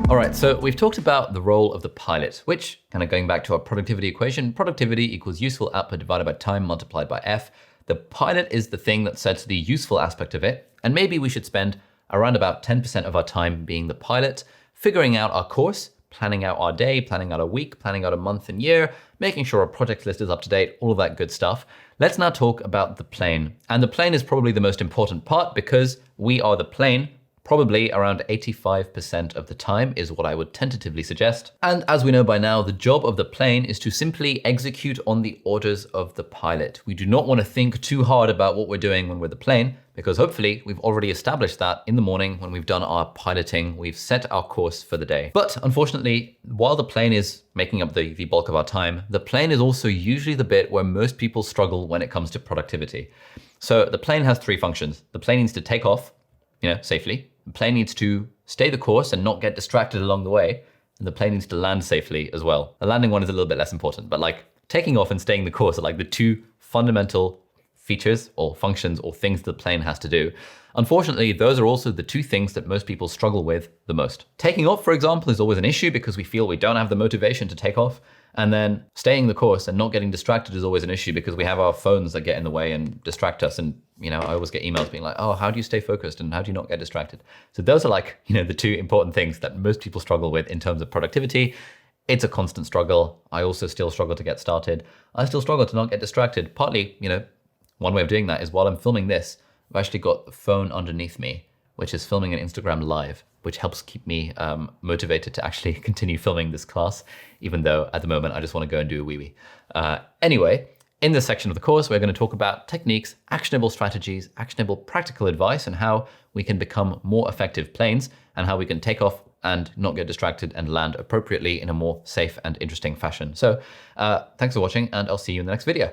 All right, so we've talked about the role of the pilot, which, kind of going back to our productivity equation, productivity equals useful output divided by time multiplied by F. The pilot is the thing that sets the useful aspect of it, and maybe we should spend around about 10% of our time being the pilot, figuring out our course, planning out our day, planning out a week, planning out a month and year, making sure our project list is up to date, all of that good stuff. Let's now talk about the plane. And the plane is probably the most important part because we are the plane. Probably around 85% of the time is what I would tentatively suggest. And as we know by now, the job of the plane is to simply execute on the orders of the pilot. We do not want to think too hard about what we're doing when we're the plane, because hopefully we've already established that in the morning when we've done our piloting, we've set our course for the day. But unfortunately, while the plane is making up the bulk of our time, the plane is also usually the bit where most people struggle when it comes to productivity. So the plane has three functions. The plane needs to take off, safely. The plane needs to stay the course and not get distracted along the way. And the plane needs to land safely as well. The landing one is a little bit less important, but like taking off and staying the course are like the two fundamental features or functions or things the plane has to do. Unfortunately, those are also the two things that most people struggle with the most. Taking off, for example, is always an issue because we feel we don't have the motivation to take off. And then staying the course and not getting distracted is always an issue because we have our phones that get in the way and distract us. And, I always get emails being like, oh, how do you stay focused and how do you not get distracted? So those are like, the two important things that most people struggle with in terms of productivity. It's a constant struggle. I also still struggle to get started. I still struggle to not get distracted. Partly, one way of doing that is while I'm filming this, I've actually got the phone underneath me, which is filming an Instagram live, which helps keep me motivated to actually continue filming this class, even though at the moment I just want to go and do a wee-wee. Anyway, in this section of the course, we're going to talk about techniques, actionable strategies, actionable practical advice, and how we can become more effective planes and how we can take off and not get distracted and land appropriately in a more safe and interesting fashion. So thanks for watching, and I'll see you in the next video.